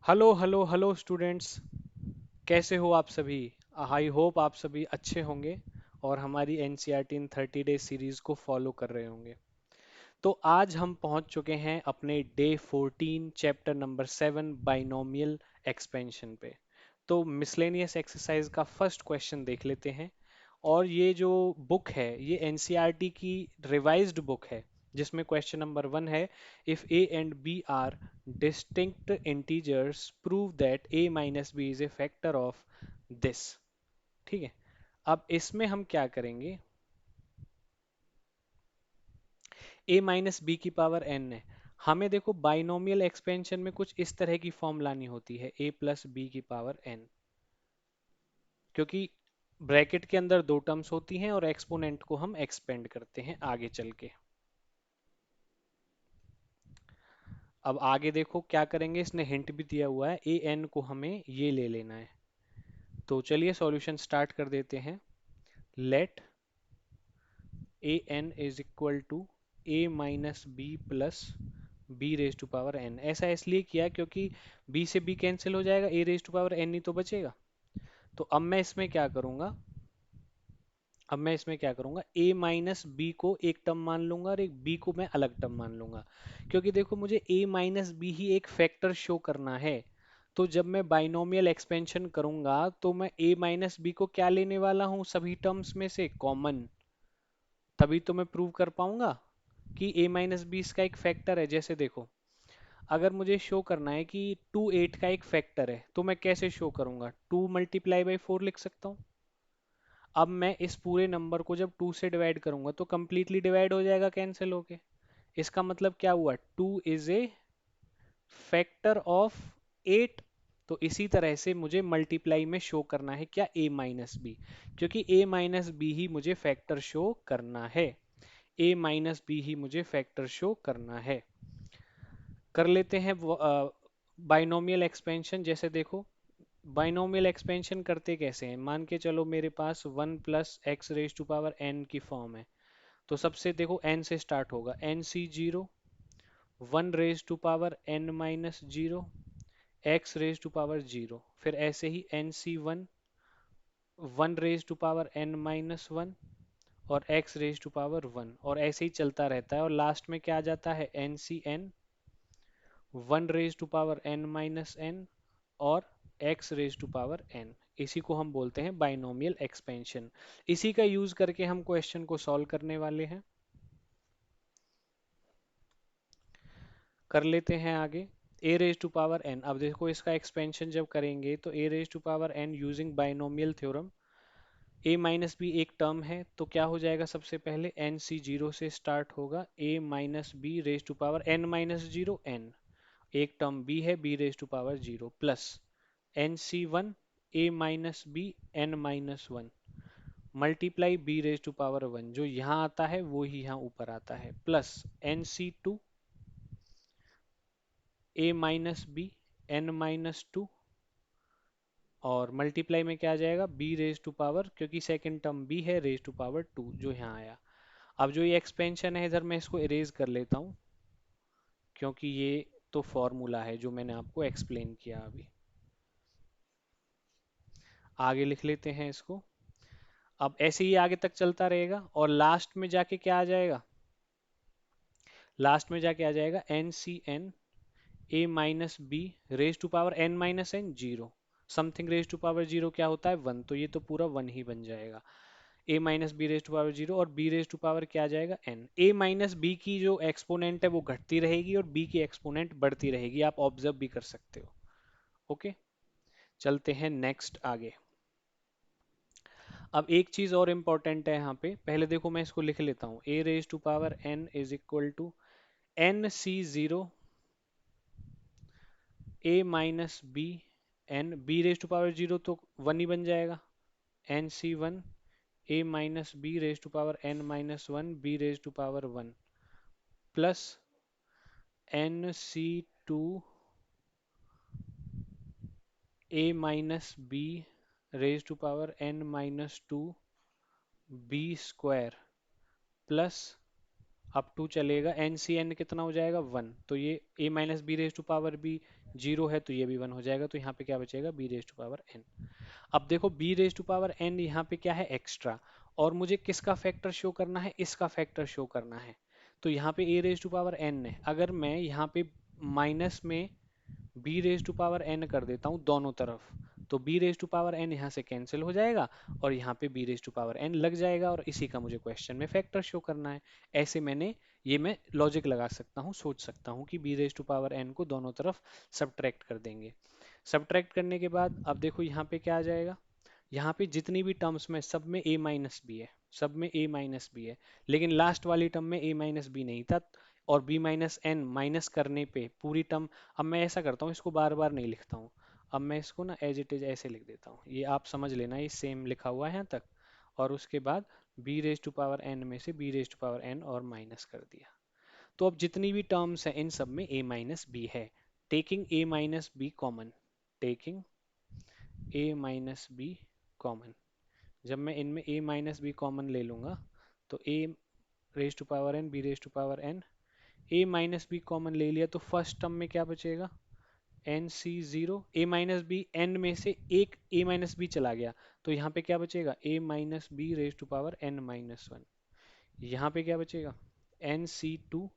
Hello hello hello students. कैसे हो आप सभी? आई होप आप सभी अच्छे होंगे और हमारी एनसीईआरटी इन 30 डेज सीरीज को फॉलो कर रहे होंगे। तो आज हम पहुंच चुके हैं अपने day 14 chapter number 7 binomial expansion पे। तो मिसलेनियस एक्सरसाइज का फर्स्ट क्वेश्चन देख लेते हैं। और ये जो बुक है ये एनसीईआरटी की रिवाइज्ड बुक है, जिसमें क्वेश्चन नंबर 1 है, if A and B are distinct integers prove that A minus B is a factor of this. ठीक है। अब इसमें हम क्या करेंगे? ए माइनस बी की पावर एन है। हमें देखो बाइनोमियल एक्सपेंशन में कुछ इस तरह की फॉर्म लानी होती है, ए प्लस बी की पावर एन। क्योंकि ब्रैकेट के अंदर दो टर्म्स होती हैं और एक्सपोनेंट को हम एक्सपेंड करते हैं आगे चल के। अब आगे देखो क्या करेंगे, इसने हिंट भी दिया हुआ है, ए एन को हमें ये ले लेना है। तो चलिए सॉल्यूशन स्टार्ट कर देते हैं। Let A N is equal to A minus B plus B raise to power N. ऐसा इसलिए किया क्योंकि बी से बी कैंसिल हो जाएगा, ए रेज टू पावर एन ही तो बचेगा। तो अब मैं इसमें क्या करूंगा, a माइनस बी को एक टर्म मान लूंगा और एक b को मैं अलग टर्म मान लूंगा। क्योंकि देखो मुझे a माइनस बी ही एक फैक्टर शो करना है। तो जब मैं बाइनोमियल एक्सपेंशन करूंगा तो मैं a माइनस बी को क्या लेने वाला हूं, सभी टर्म्स में से कॉमन। तभी तो मैं प्रूव कर पाऊंगा कि a माइनस बी इसका एक फैक्टर है। जैसे देखो, अगर मुझे शो करना है कि 2 8 का एक फैक्टर है तो मैं कैसे शो करूंगा, 2 मल्टीप्लाई बाई 4 लिख सकता हूँ। अब मैं इस पूरे नंबर को जब 2 से डिवाइड करूंगा तो कंप्लीटली डिवाइड हो जाएगा कैंसिल होके। इसका मतलब क्या हुआ, 2 इज ए फैक्टर ऑफ 8। तो इसी तरह से मुझे मल्टीप्लाई में शो करना है क्या, a माइनस बी। क्योंकि a माइनस बी ही मुझे फैक्टर शो करना है। a माइनस बी ही मुझे फैक्टर शो करना है। कर लेते हैं बाइनोमियल एक्सपेंशन। जैसे देखो, बाइनोमियल एक्सपेंशन करते कैसे हैं, मान के चलो मेरे पास 1 plus x raise to power n की फॉर्म है। तो सबसे देखो एन से स्टार्ट होगा, n C zero, 1 raise to power N minus zero, x raise to power zero. फिर ऐसे ही n C one, 1 raise to power N minus one और x raise to power one, और ऐसे ही चलता रहता है। और लास्ट में क्या आ जाता है, N C N, 1 raise to power N minus N और x raise to power n। इसी को हम बोलते हैं बाइनोमियल एक्सपेंशन। इसी का यूज करके हम क्वेश्चन को सॉल्व करने वाले हैं। कर लेते हैं आगे। a raise to power n, अब देखो इसका एक्सपेंशन जब करेंगे तो a raise to power n using binomial theorem. a minus B एक टर्म है तो क्या हो जाएगा, सबसे पहले एन सी जीरो से स्टार्ट होगा, a minus B raise to power n minus zero n, एक टर्म b है b raise to power zero, plus N C one, A minus B N minus one, multiply B raise to power one, जो यहाँ आता है वो ही यहाँ ऊपर आता है, प्लस एन सी टू, ए minus B N minus two, और मल्टीप्लाई में क्या आ जाएगा, बी रेज टू पावर, क्योंकि सेकंड टर्म बी है, रेज टू पावर टू जो यहाँ आया। अब जो ये एक्सपेंशन है इधर मैं इसको इरेज कर लेता हूँ, क्योंकि ये तो फॉर्मूला है जो मैंने आपको एक्सप्लेन किया अभी। आगे लिख लेते हैं इसको। अब ऐसे ही आगे तक चलता रहेगा और लास्ट में जाके क्या आ जाएगा, लास्ट में जाके आ जाएगा N C N, A minus B raise to power N minus N zero, something raise to power zero क्या होता है, वन, तो ये तो पूरा वन ही बन जाएगा। A minus B raise to power zero और बी रेज टू पावर क्या आ जाएगा, एन। ए माइनस बी की जो एक्सपोनेंट है वो घटती रहेगी और बी की एक्सपोनेंट बढ़ती रहेगी, आप ऑब्जर्व भी कर सकते हो। ओके, चलते हैं नेक्स्ट आगे। अब एक चीज और इम्पोर्टेंट है यहाँ पे, पहले देखो मैं इसको लिख लेता हूँ, a raise to power n is equal to n C zero, A minus B n, b raise to power zero तो वन ही बन जाएगा, N C one, A minus B raise to power N minus one, B raise to power one, plus N C two, A minus B raise to power N minus two, b square, plus up to चलेगा, n C n कितना हो जाएगा 1, तो ये a minus B raise to power b zero है तो ये भी 1 हो जाएगा, तो यहाँ पे क्या बचेगा B raise to power N. अब देखो B raise to power N यहाँ पे क्या है एक्स्ट्रा, और मुझे किसका फैक्टर शो करना है, इसका फैक्टर शो करना है। तो यहाँ पे A raise to power N है, अगर मैं यहाँ पे माइनस में B raise to power N कर देता हूँ दोनों तरफ, तो B raise to power N यहाँ से कैंसिल हो जाएगा और यहाँ पे B raise to power N लग जाएगा, और इसी का मुझे क्वेश्चन में फैक्टर शो करना है। ऐसे मैं लॉजिक लगा सकता हूँ, सोच सकता हूँ कि B raise to power N को दोनों तरफ सब्ट्रैक्ट कर देंगे। सब्ट्रैक्ट करने के बाद अब देखो यहाँ पे क्या आ जाएगा, यहाँ पे जितनी भी टर्म्स में सब में a माइनस बी है, सब में a माइनस बी है, लेकिन लास्ट वाली टर्म में a माइनस बी नहीं था, और b माइनस एन माइनस करने पे पूरी टर्म। अब मैं ऐसा करता हूँ, इसको बार बार नहीं लिखता हूँ, अब मैं इसको ना एज इट इज ऐसे लिख देता हूँ, ये आप समझ लेना, ये सेम लिखा हुआ है यहाँ तक, और उसके बाद b raise to power n में से b raise to power n और माइनस कर दिया। तो अब जितनी भी टर्म्स हैं इन सब में a माइनस बी है, taking a minus B common, taking a minus B common, जब मैं इनमें a माइनस बी कॉमन ले लूंगा तो a raise to power n b raise to power n, a minus B common ले लिया तो फर्स्ट टर्म में क्या बचेगा एन सी जीरो, ए माइनस बी एन में से एक ए माइनस बी चला गया, तो यहाँ पे क्या बचेगा a minus B raise to power N minus one. यहाँ पे क्या बचेगा N C two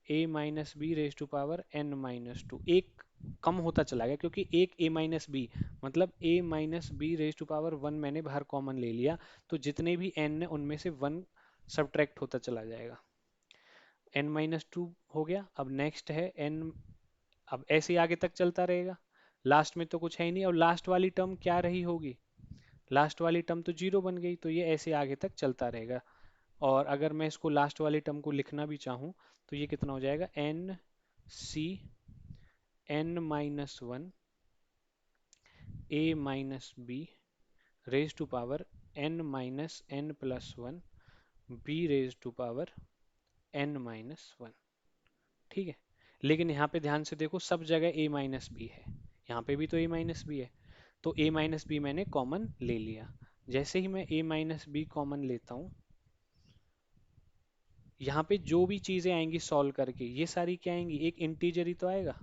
A minus B raise to power N minus two, एक कम होता चला गया क्योंकि एक ए माइनस बी, मतलब a minus B raise to power one मैंने बाहर कॉमन ले लिया, तो जितने भी एन है उनमें से वन सब्ट्रैक्ट होता चला जाएगा, एन माइनस टू हो गया। अब नेक्स्ट है एन, अब ऐसे ही आगे तक चलता रहेगा, लास्ट में तो कुछ है ही नहीं, और लास्ट वाली टर्म क्या रही होगी, लास्ट वाली टर्म तो जीरो बन गई, तो ये ऐसे आगे तक चलता रहेगा। और अगर मैं इसको लास्ट वाली टर्म को लिखना भी चाहूँ तो ये कितना हो जाएगा N C N minus one A minus B raise to power N minus N plus one B raise to power N minus one. ठीक है, लेकिन यहाँ पे ध्यान से देखो सब जगह a माइनस बी है, यहाँ पे भी तो a माइनस बी है, तो a माइनस बी मैंने कॉमन ले लिया। जैसे ही मैं a माइनस बी कॉमन लेता हूँ, यहाँ पे जो भी चीजें आएंगी सॉल्व करके ये सारी क्या आएंगी, एक इंटीजर ही तो आएगा,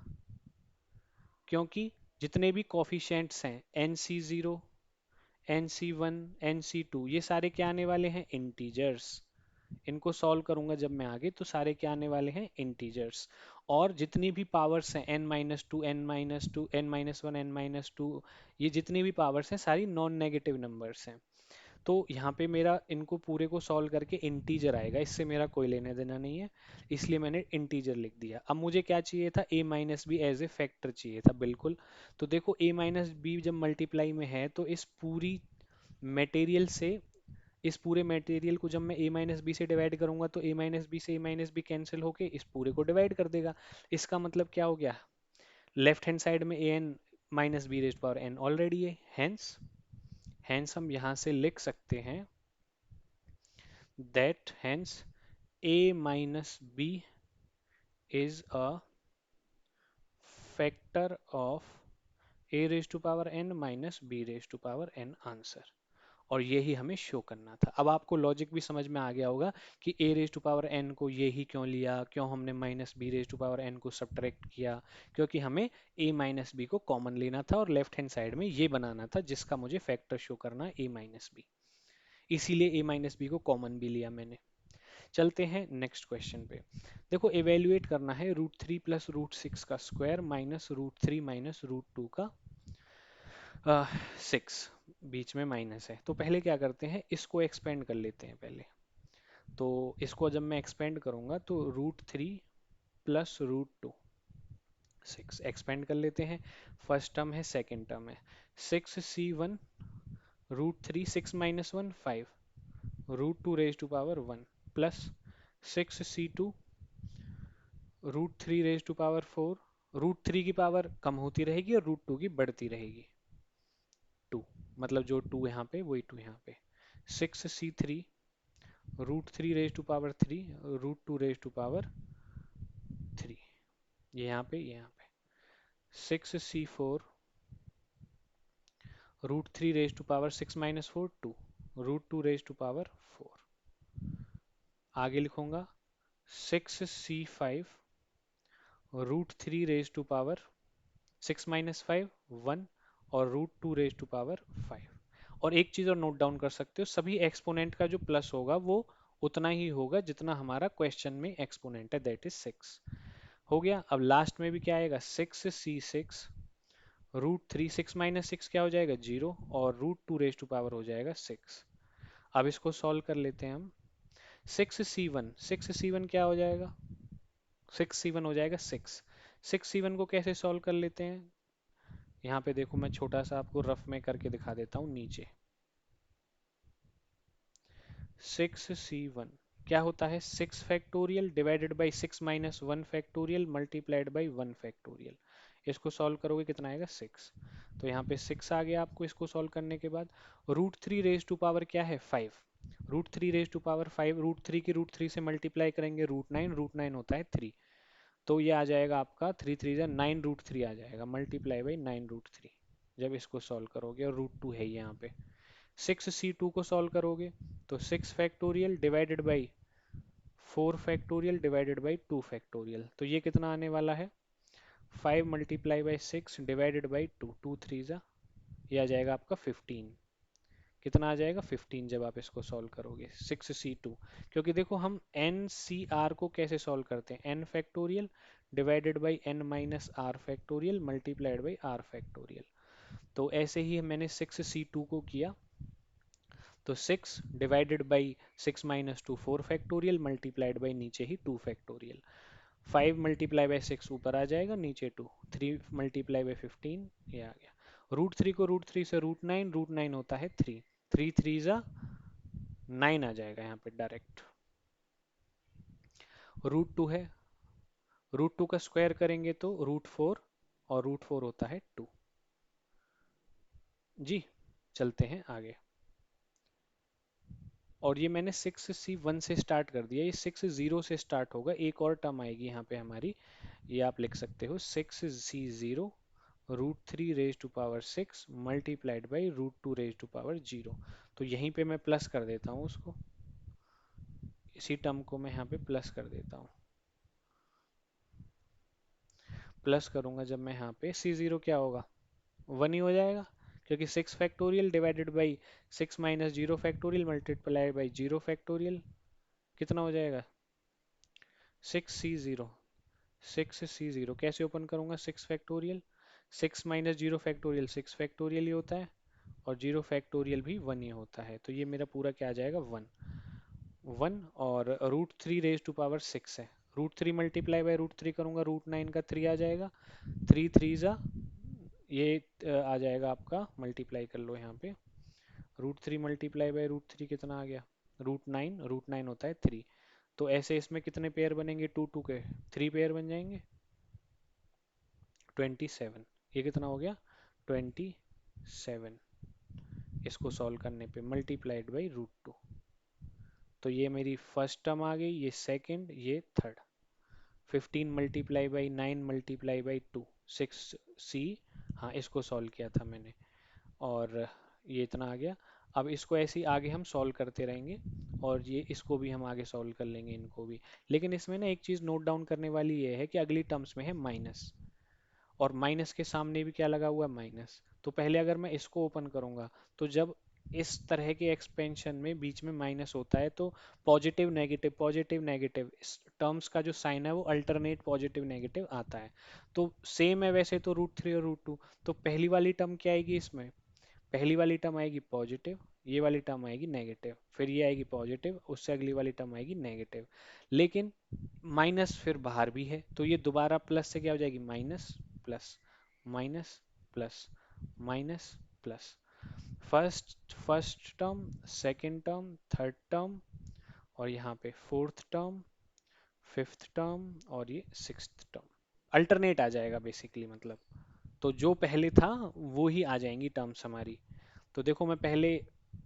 क्योंकि जितने भी कॉफिशिएंट्स हैं N C zero N C one N C two ये सारे क्या आने वाले हैं इंटीजर्स, इनको सॉल्व करूंगा जब मैं आगे तो सारे क्या आने वाले हैं इंटीजर्स। और जितनी भी पावर्स हैं N minus two N minus two N minus one N minus two, ये जितनी भी पावर्स हैं सारी नॉन नेगेटिव नंबर्स हैं, तो यहाँ पे मेरा इनको पूरे को सॉल्व करके इंटीजर आएगा, इससे मेरा कोई लेना देना नहीं है, इसलिए मैंने इंटीजर लिख दिया। अब मुझे क्या चाहिए था a minus B as a factor चाहिए था, बिल्कुल। तो देखो a माइनस बी जब मल्टीप्लाई में है तो इस पूरी मटेरियल से, इस पूरे मटेरियल को जब मैं a माइनस बी से डिवाइड करूंगा तो a माइनस बी से a माइनस बी कैंसिल होके इस पूरे को डिवाइड कर देगा। इसका मतलब क्या हो गया, लेफ्ट हैंड साइड में a n minus B raise power n already है, हैंस हैंस हम यहाँ से लिख सकते हैं that hence a minus b is a factor of a raised to power n minus b raised to power n answer, और यही हमें शो करना था। अब आपको लॉजिक भी समझ में आ गया होगा कि a raise to power n को ये ही क्यों लिया, क्यों हमने minus b raise to power n को सब्ट्रैक्ट किया, क्योंकि हमें a माइनस b को कॉमन लेना था और लेफ्ट हैंड साइड में ये बनाना था जिसका मुझे फैक्टर शो करना a माइनस b, इसीलिए a माइनस b को कॉमन भी लिया मैंने। चलते हैं नेक्स्ट क्वेश्चन पे। देखो एवेल्युएट करना है root three plus root six का square minus root three minus root two का सिक्स, बीच में माइनस है, तो पहले क्या करते हैं इसको एक्सपेंड कर लेते हैं पहले। तो इसको जब मैं एक्सपेंड करूंगा तो root three plus root two six expand कर लेते हैं, फर्स्ट टर्म है सेकेंड टर्म है six C one root three six minus one five root two raise to power one plus six C two root three raise to power four, root three की power कम होती रहेगी और root two की बढ़ती रहेगी to, मतलब जो टू यहाँ पे वही टू यहाँ पे, six C three root three raise to power three root two raise to power three, ये यहाँ पे ये यहाँ पे six C four root three raise to power six minus four two root two raise to power four, आगे लिखूंगा 6c5 √3 6 minus 5 1 और √2 और एक चीज और नोट डाउन कर सकते हो, सभी एक्सपोनेंट का जो प्लस होगा वो उतना ही होगा जितना हमारा क्वेश्चन में एक्सपोनेंट है, दैट इज 6 हो गया। अब लास्ट में भी क्या आएगा, 6c6 √3 6 माइनस 6 क्या हो जाएगा 0 और √2 हो जाएगा 6। अब इसको सॉल्व कर लेते हैं हम। 6c1 क्या हो जाएगा, 6c1 हो जाएगा 6। 6c1 को कैसे सॉल्व कर लेते हैं, यहाँ पे देखो मैं छोटा सा आपको रफ में करके दिखा देता हूँ नीचे। 6c1 क्या होता है, 6 factorial divided by 6 minus 1 factorial multiplied by 1 factorial. इसको सॉल्व करोगे कितना आएगा 6। तो यहाँ पे 6 आ गया आपको इसको सॉल्व करने के बाद। √3 क्या है 5, √3 √3 की √3 से मल्टीप्लाई करेंगे √9 होता है 3। तो ये आ जाएगा आपका 3 3 जा 9 √3 आ जाएगा मल्टीप्लाई बाई 9 √3 जब इसको सॉल्व करोगे, और √2 है यहाँ पे। 6c2 को सॉल्व करोगे तो 6 factorial divided by 4 factorial divided by 2 factorial, तो ये कितना आने वाला है 5 मल्टीप्लाई बाई 6 डिवाइडेड बाई 2, 2 3 जा, ये आ जाएगा आपका 15। कितना आ जाएगा 15 जब आप इसको सॉल्व करोगे 6c2। क्योंकि देखो हम एन सी आर को कैसे सॉल्व करते हैं, N factorial divided by N minus R factorial multiplied by R factorial. तो ऐसे ही मैंने 6c2 को किया, तो 6 divided by 6 minus 2 4 factorial multiplied by नीचे ही 2 फैक्टोरियल। 5 मल्टीप्लाई बाई 6 ऊपर आ जाएगा, नीचे 2, 3 मल्टीप्लाई बाई 15 ये आ गया। √3 को √3 से √9 होता है 3, 3 3 जा 9 आ जाएगा यहाँ पे डायरेक्ट। √2 है, √2 का स्क्वायर करेंगे तो √4 और √4 होता है 2 जी। चलते हैं आगे, और ये मैंने 6c1 से स्टार्ट कर दिया, ये 6 0 से स्टार्ट होगा, एक और टर्म आएगी यहाँ पे हमारी, ये आप लिख सकते हो 6c0 √3 6 मल्टीप्लाइड बाई √2 0। तो यहीं पे मैं प्लस कर देता हूँ उसको, इसी टर्म को मैं यहाँ पे प्लस कर देता हूँ। प्लस करूंगा जब मैं यहाँ पे, c0 क्या होगा 1 ही हो जाएगा, क्योंकि 6 factorial divided by 6 minus 0 factorial multiply by 0 factorial, कितना हो जाएगा 6c0। 6c0 कैसे ओपन करूंगा, 6 फैक्टोरियल, 6 माइनस 0 फैक्टोरियल 6 फैक्टोरियल ही होता है, और 0 फैक्टोरियल भी 1 ही होता है, तो ये मेरा पूरा क्या आ जाएगा 1 1। और √3 6 है, √3 मल्टीप्लाई बाई √3 करूंगा, √9 का 3 आ जाएगा, 3 3 जा ये आ जाएगा आपका, मल्टीप्लाई कर लो यहाँ पे, √3 मल्टीप्लाई बाई √3 कितना आ गया √9 होता है 3। तो ऐसे इसमें कितने पेयर बनेंगे 2 2 के, 3 पेयर बन जाएंगे 27। ये कितना हो गया 27, इसको सॉल्व करने पे मल्टीप्लाइड बाई √2। तो ये मेरी फर्स्ट टर्म आ गई, ये सेकंड, ये third. 15 multiply by 9 multiply by 2 6c, हाँ इसको सॉल्व किया था मैंने, और ये इतना आ गया। अब इसको ऐसे ही आगे हम सॉल्व करते रहेंगे, और ये इसको भी हम आगे सॉल्व कर लेंगे इनको भी। लेकिन इसमें ना एक चीज़ नोट डाउन करने वाली ये है कि अगली टर्म्स में है माइनस, और माइनस के सामने भी क्या लगा हुआ है माइनस। तो पहले अगर मैं इसको ओपन करूंगा, तो जब इस तरह के एक्सपेंशन में बीच में माइनस होता है तो पॉजिटिव नेगेटिव इस टर्म्स का जो साइन है वो अल्टरनेट पॉजिटिव नेगेटिव आता है। तो सेम है वैसे तो √3 और √2। तो पहली वाली टर्म क्या आएगी इसमें, पहली वाली टर्म आएगी पॉजिटिव, ये वाली टर्म आएगी नेगेटिव, फिर ये आएगी पॉजिटिव, उससे अगली वाली टर्म आएगी नेगेटिव। लेकिन माइनस फिर बाहर भी है, तो ये दोबारा प्लस से क्या हो जाएगी minus plus minus plus minus plus, first term, second term, third term, और यहाँ पे फोर्थ टर्म, फिफ्थ टर्म, और ये सिक्स्थ टर्म अल्टरनेट आ जाएगा बेसिकली, मतलब तो जो पहले था वो ही आ जाएंगी टर्म्स हमारी। तो देखो मैं पहले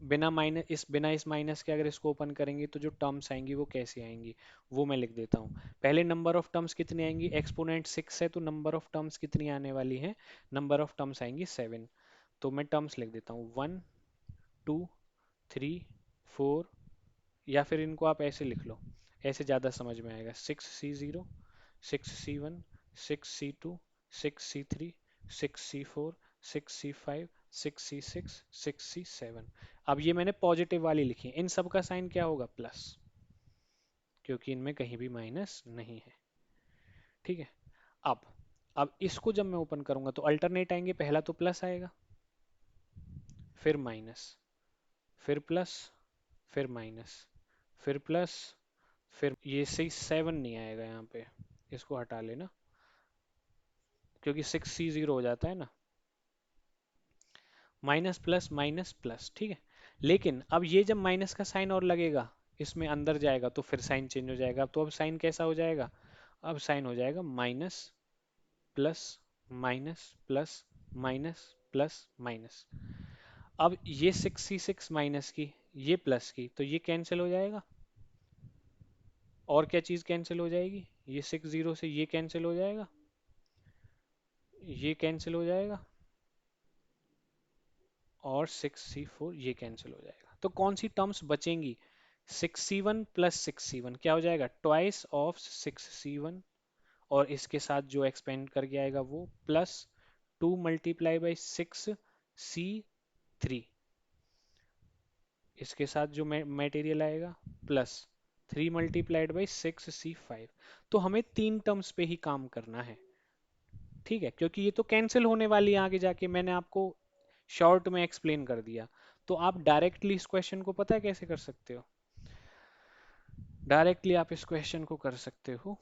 बिना इस माइनस के अगर इसको ओपन करेंगे तो जो टर्म्स आएंगी वो कैसे आएंगी वो मैं लिख देता हूँ। पहले नंबर ऑफ टर्म्स कितनी आएंगी, एक्सपोनेंट 6 है तो नंबर ऑफ टर्म्स कितनी आने वाली है, नंबर ऑफ टर्म्स आएंगी 7। तो मैं टर्म्स लिख देता हूँ 1 2 3 4, या फिर इनको आप ऐसे लिख लो ऐसे ज़्यादा समझ में आएगा। 6C0, 6C1, 6C2, 6C3, 6C4, 6C5, 6C6, 6C7। अब ये मैंने पॉजिटिव वाली लिखी है, इन सब का साइन क्या होगा? प्लस, क्योंकि इनमें कहीं भी माइनस नहीं है। ठीक है। अब अब इसको जब मैं ओपन करूंगा तो अल्टरनेट आएंगे, पहला तो प्लस आएगा, फिर माइनस, फिर प्लस, फिर माइनस, फिर प्लस, फिर ये 6 7 नहीं आएगा यहाँ पे, इसको हटा लेना, क्योंकि 6C0 हो जाता है ना। माइनस प्लस माइनस प्लस, ठीक है। लेकिन अब ये जब माइनस का साइन और लगेगा, इसमें अंदर जाएगा तो फिर साइन चेंज हो जाएगा। तो अब साइन कैसा हो जाएगा? अब साइन हो जाएगा minus plus minus plus minus plus minus. अब ये 6C6 माइनस की, ये प्लस की, तो ये कैंसिल हो जाएगा। और क्या चीज कैंसिल हो जाएगी? ये 6 0 से ये कैंसिल हो जाएगा, ये कैंसिल हो जाएगा, और 6C4 ये कैंसिल हो जाएगा। तो कौन सी टर्म्स बचेंगी? 6C1 प्लस 6C1 क्या हो जाएगा? ट्वाइस ऑफ 6C1, और इसके साथ जो एक्सपेंड करके आएगा वो प्लस 2 × 6C3, इसके साथ जो मटेरियल आएगा प्लस 3 × 6C5। तो हमें तीन टर्म्स पे ही काम करना है, ठीक है, क्योंकि ये तो कैंसिल होने वाली है आगे जाके, मैंने आपको शॉर्ट में एक्सप्लेन कर दिया। तो आप डायरेक्टली इस क्वेश्चन को पता है कैसे कर सकते हो? डायरेक्टली आप इस क्वेश्चन को कर सकते हो,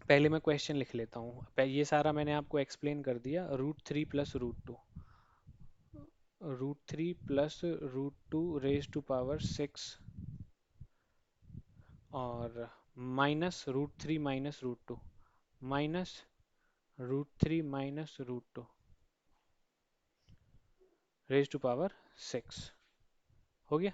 पहले मैं क्वेश्चन लिख लेता हूँ। ये सारा मैंने आपको एक्सप्लेन कर दिया। √3 + √2, √3 + √2 रेज टू पावर 6, और -√3 - √2, -√3 - √2 रेज टू पावर 6 हो गया।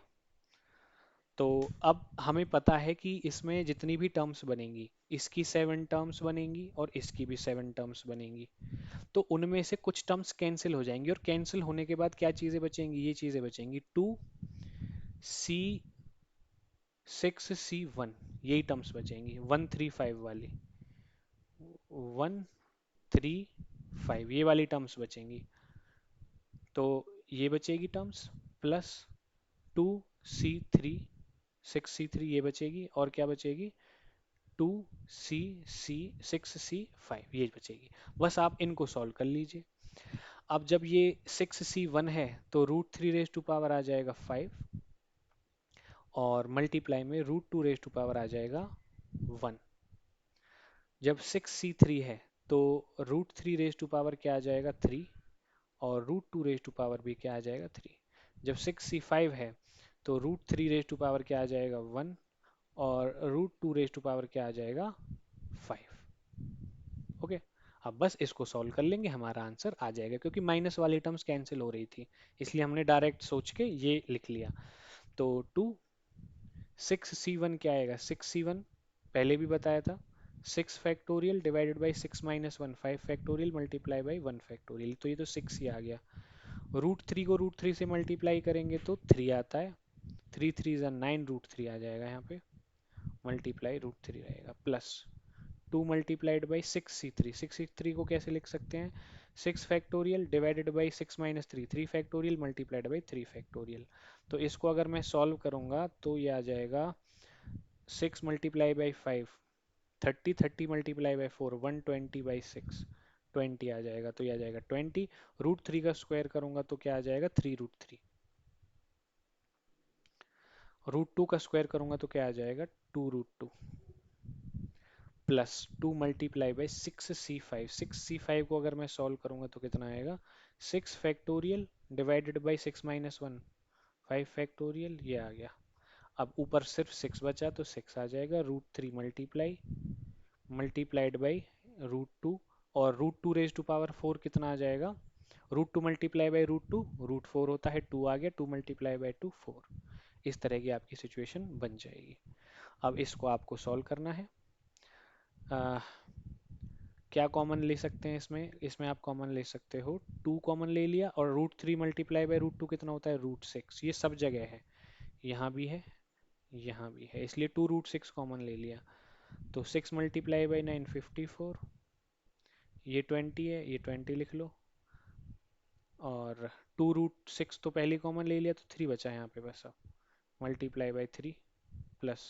तो अब हमें पता है कि इसमें जितनी भी टर्म्स बनेंगी, इसकी 7 टर्म्स बनेंगी और इसकी भी 7 टर्म्स बनेंगी। तो उनमें से कुछ टर्म्स कैंसिल हो जाएंगी, और कैंसिल होने के बाद क्या चीजें बचेंगी? ये चीजें बचेंगी, 2C6C1, यही टर्म्स बचेंगी, 1 3 5 वाली, 1 3 5 ये वाली टर्म्स बचेंगी। तो ये बचेगी टर्म्स, प्लस 2C3 6C3 ये बचेगी, और क्या बचेगी? 2C6C5 ये बचेगी। बस आप इनको सॉल्व कर लीजिए। अब जब ये 6C1 है तो √3 रेज टू पावर आ जाएगा 5, और मल्टीप्लाई में √2 रेज टू पावर आ जाएगा 1। जब 6C3 है तो √3 रेज टू पावर क्या आ जाएगा? 3, और √2 रेज टू पावर भी क्या आ जाएगा? 3। जब 6C5 है तो √3 रेज टू पावर क्या आ जाएगा? 1, और √2 रेज टू पावर क्या आ जाएगा? 5। ओके। अब बस इसको सॉल्व कर लेंगे, हमारा आंसर आ जाएगा, क्योंकि माइनस वाली टर्म्स कैंसिल हो रही थी, इसलिए हमने डायरेक्ट सोच के ये लिख लिया। तो 6C1 क्या आएगा? 6C1 पहले भी बताया था, 6 factorial divided by 6 - 1 5 factorial multiply by 1 factorial, तो ये तो 6 ही आ गया। √3 को √3 से मल्टीप्लाई करेंगे तो 3 आता है, 3 3 ज़ा 9, √3 आ जाएगा यहाँ पे, मल्टीप्लाई √3 रहेगा, plus 2 multiplied by 6C3, 6C3 को कैसे लिख सकते हैं? 6 factorial divided by 6 - 3, 3 factorial multiplied by 3 factorial. तो इसको अगर मैं सॉल्व करूंगा तो ये आ जाएगा 6 multiply by 5 30, 30 multiply by 4 120 by 6 20 आ जाएगा, तो ये आ जाएगा 20। √3 का स्क्वायर करूंगा तो क्या आ जाएगा? 3 √3। √2 का स्क्वायर करूंगा तो क्या आ जाएगा? 2 √2, plus 2 multiply by 6C5, 6C5 को अगर मैं सॉल्व करूंगा तो कितना आएगा? 6 फैक्टोरियल डिवाइडेड बाई 6 - 1 5 फैक्टोरियल, ये आ गया। अब ऊपर सिर्फ 6 बचा तो 6 आ जाएगा, √3 मल्टीप्लाइड बाई √2, और √2 रेज टू पावर 4 कितना आ जाएगा? √2 मल्टीप्लाई बाई √2 √4 होता है, 2 आ गया, 2 मल्टीप्लाई बाई 2 4। इस तरह की आपकी सिचुएशन बन जाएगी। अब इसको आपको सॉल्व करना है। क्या कॉमन ले सकते हैं इसमें? इसमें आप कॉमन ले सकते हो, 2 कॉमन ले लिया, और √3 मल्टीप्लाई बाई √2 कितना होता है? √6। ये सब जगह है, यहाँ भी है, यहाँ भी है, इसलिए 2√6 कॉमन ले लिया। तो 6 × 9 54, ये 20 है, ये 20 लिख लो। और 2√6 तो पहले कॉमन ले लिया, तो 3 बचा है यहाँ पे बस। अब ×3 प्लस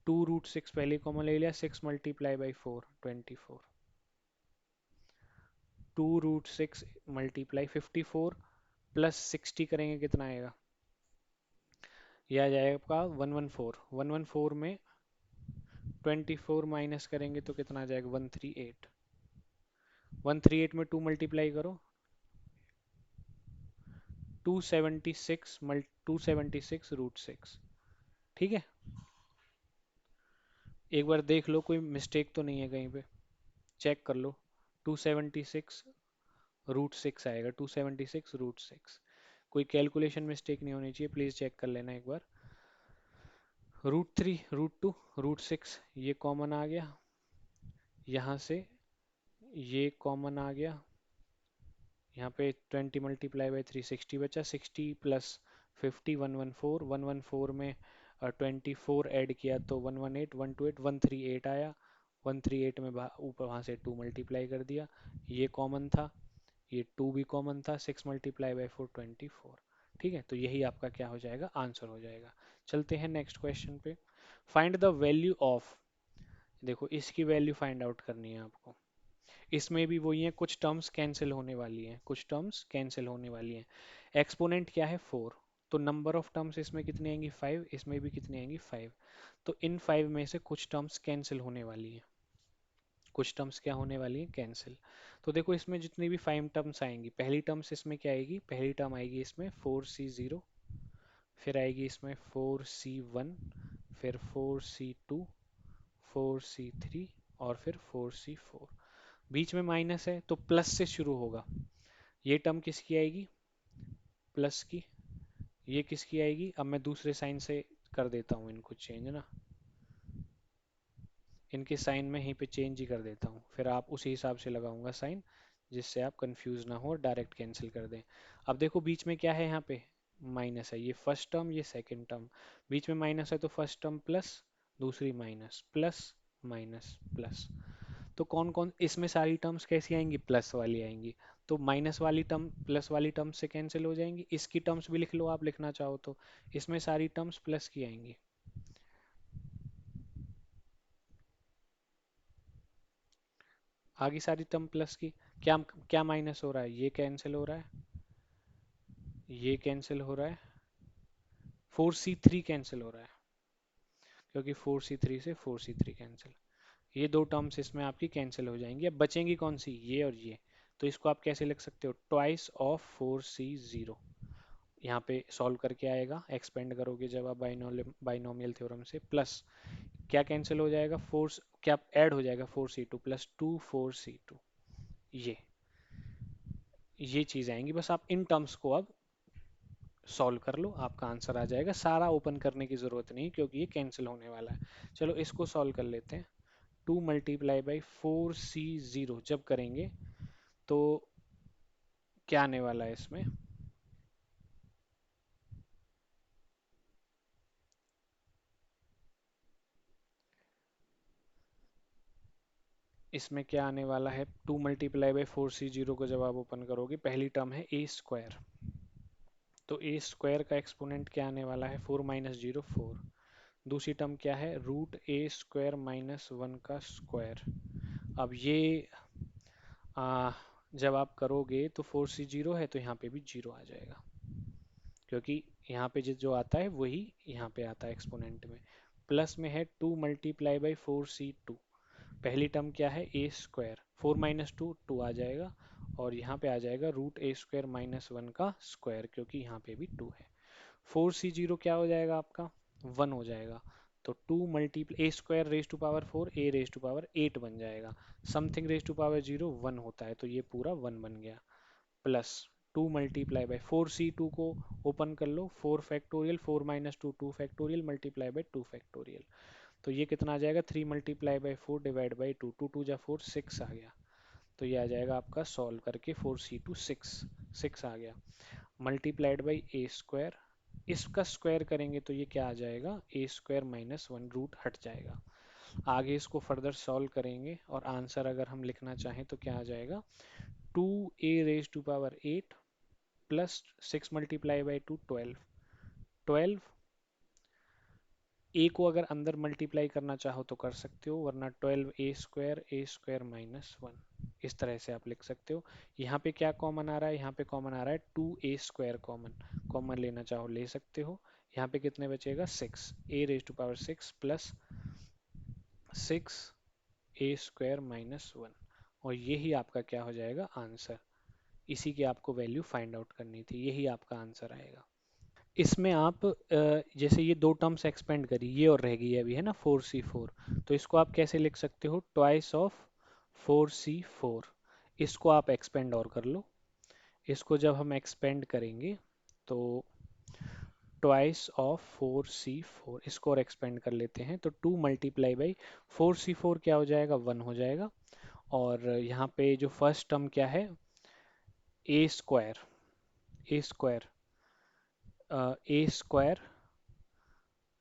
2√6 पहले कॉमन ले लिया, 6 × 4 24। 2√6 मल्टीप्लाई 54 प्लस 60 करेंगे, कितना आएगा? यह आ जाएगा आपका 114। 114 में 24 माइनस करेंगे तो कितना आ जाएगा? 138। 138 में 2 मल्टीप्लाई करो, 276 √6। ठीक है, एक बार देख लो कोई मिस्टेक तो नहीं है कहीं पे, चेक कर लो। 276 √6 आएगा, 276 √6। कोई कैलकुलेशन मिस्टेक नहीं होनी चाहिए, प्लीज चेक कर लेना एक बार। √3 √2 √6 ये कॉमन आ गया, यहाँ से ये कॉमन आ गया। यहाँ पे 20 × 3 60 बचा, 60 प्लस 50 114। 114 में 24 ऐड किया तो 118, 128, 138 आया। 138 में ऊपर वहाँ से 2 मल्टीप्लाई कर दिया, ये कॉमन था, ये 2 भी कॉमन था। 6 × 4 24। ठीक है, तो यही आपका क्या हो जाएगा? आंसर हो जाएगा। चलते हैं नेक्स्ट क्वेश्चन पे। फाइंड द वैल्यू ऑफ, देखो इसकी वैल्यू फाइंड आउट करनी है आपको। इसमें भी वही है, कुछ टर्म्स कैंसिल होने वाली हैं, कुछ टर्म्स कैंसिल होने वाली हैं। एक्सपोनेंट क्या है? 4। तो नंबर ऑफ टर्म्स इसमें कितनी आएंगी? 5। इसमें भी कितनी आएंगी? 5। तो इन 5 में से कुछ टर्म्स कैंसिल होने वाली हैं, कुछ टर्म्स क्या होने वाली हैं? कैंसिल। तो देखो इसमें जितनी भी 5 टर्म्स आएंगी, पहली टर्म्स इसमें क्या आएगी? पहली टर्म आएगी इसमें 4c0, फिर आएगी इसमें 4c1, फिर 4c2, 4c3 और फिर 4c4। बीच में माइनस है तो प्लस से शुरू होगा। ये टर्म किसकी आएगी? प्लस की। ये किसकी आएगी? अब मैं दूसरे साइन से कर देता हूँ इनको चेंज ना, इनके साइन में यहीं पे चेंज ही कर देता हूँ, फिर आप उसी हिसाब से लगाऊंगा साइन, जिससे आप कंफ्यूज ना हो और डायरेक्ट कैंसिल कर दें। अब देखो बीच में क्या है? यहाँ पे माइनस है, ये फर्स्ट टर्म, ये सेकंड टर्म। बीच में माइनस है तो फर्स्ट टर्म प्लस, दूसरी माइनस, प्लस माइनस प्लस। तो कौन कौन इसमें सारी टर्म्स कैसी आएंगी? प्लस वाली आएंगी। तो माइनस वाली टर्म प्लस वाली टर्म से कैंसिल हो जाएंगी। इसकी टर्म्स भी लिख लो आप, लिखना चाहो तो। इसमें सारी टर्म्स प्लस की आएंगी। आगे सारी टर्म प्लस की। क्या क्या माइनस हो रहा है? ये कैंसिल हो रहा है, ये कैंसिल हो रहा है, 4c3 कैंसिल हो रहा है, क्योंकि 4c3 से 4c3 कैंसिल। ये दो टर्म्स इसमें आपकी कैंसिल हो जाएंगी। अब बचेंगी कौन सी? ये और ये। तो इसको आप कैसे लिख सकते हो? Twice of 4c0। यहाँ पे सॉल्व करके आएगा, एक्सपेंड करोगे जब आप बाइनोमियल थ्योरम से। प्लस क्या कैंसिल हो जाएगा? फोर, क्या ऐड हो जाएगा? 4c2 plus 2 4c2। ये चीज आएंगी। बस आप इन टर्म्स को अब सॉल्व कर लो, आपका आंसर आ जाएगा। सारा ओपन करने की जरूरत नहीं, क्योंकि ये कैंसिल होने वाला है। चलो इसको सॉल्व कर लेते हैं। 2 × 4c0 जब करेंगे तो क्या आने वाला है इसमें? इसमें क्या आने वाला है? 2 × 4c0 को जब आप ओपन करोगे, पहली टर्म है a²। तो a² का एक्सपोनेंट क्या आने वाला है? 4 - 0 4। दूसरी टर्म क्या है? √a² - 1 का स्क्वायर। अब ये आ, जब आप करोगे तो 4c0 है तो यहाँ पे भी 0 आ जाएगा, क्योंकि यहाँ पे जो आता है वही यहाँ पे आता है एक्सपोनेंट में। प्लस में है 2 × 4c2। पहली टर्म क्या है? a²। 4 - 2 2 आ जाएगा, और यहाँ पे आ जाएगा √a² - 1 का स्क्वायर, क्योंकि यहाँ पे भी 2 है। 4c0 क्या हो जाएगा आपका? 1 हो जाएगा। तो 2 मल्टीप्लाई a² ⁴ बन जाएगा। समथिंग रेज टू पावर 0 1 होता है, तो ये पूरा 1 बन गया। प्लस 2 × 4c2 को ओपन कर लो, 4 factorial, 4 - 2 2 factorial multiply by 2 factorial. तो ये कितना आ जाएगा? 3 × 4 डिवाइड बाई 2, 2 2 जा 4 6 आ गया। तो ये आ जाएगा आपका सॉल्व करके 4c2 6 6 आ गया, मल्टीप्लाइड बाई a²। इसका स्क्वायर करेंगे तो ये क्या आ जाएगा, ए स्क्वायर माइनस वन, रूट हट जाएगा। आगे इसको फर्दर सॉल्व करेंगे और आंसर अगर हम लिखना चाहें तो क्या आ जाएगा, 2a raised to power 8 plus 6 × 2 = 12, 12 ए को अगर अंदर मल्टीप्लाई करना चाहो तो कर सकते हो, वरना 12a² माइनस वन, इस तरह से आप लिख सकते हो। यहाँ पे क्या कॉमन आ रहा है, यहाँ पे कॉमन आ रहा है 2a² कॉमन, कॉमन लेना चाहो ले सकते हो। यहाँ पे कितने बचेगा, 6, a⁻6 plus 6a² minus one, और यही आपका क्या हो जाएगा आंसर। इसी की आपको वैल्यू फाइंड आउट करनी थी, यही आपका आंसर आएगा। इसमें आप जैसे ये दो टर्म्स एक्सपेंड करी, ये और रह गई अभी है ना 4c4, तो इसको आप कैसे लिख सकते हो, ट्वाइस ऑफ 4c4। इसको आप एक्सपेंड और कर लो। इसको जब हम एक्सपेंड करेंगे तो ट्वाइस ऑफ 4c4, इसको और एक्सपेंड कर लेते हैं तो 2 × 4c4 क्या हो जाएगा, 1 हो जाएगा। और यहाँ पे जो फर्स्ट टर्म क्या है, ए स्क्वायर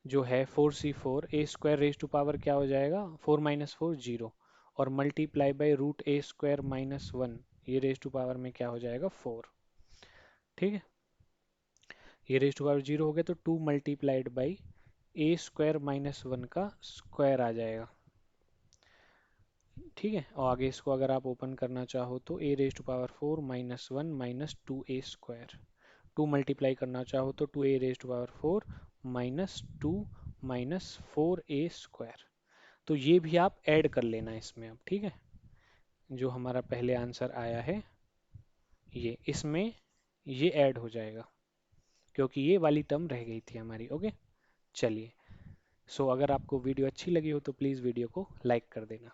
जो है 4c4, a² क्या हो जाएगा, 4 - 4 0, और मल्टीप्लाई बाई √a² - 1, ये रेज टू पावर में क्या हो जाएगा 4। ठीक है, ये रेज टू पावर 0 हो गया तो 2 × a² - 1 का स्क्वायर आ जाएगा। ठीक है, और आगे इसको अगर आप ओपन करना चाहो तो a⁻4 - 1 - 2a², 2 मल्टीप्लाई करना चाहो तो 2a⁴ -2 -4a²। तो ये भी आप ऐड कर लेना इसमें अब, ठीक है। जो हमारा पहले आंसर आया है ये, इसमें ये ऐड हो जाएगा क्योंकि ये वाली टर्म रह गई थी हमारी। ओके, चलिए। सो अगर आपको वीडियो अच्छी लगी हो तो प्लीज़ वीडियो को लाइक कर देना।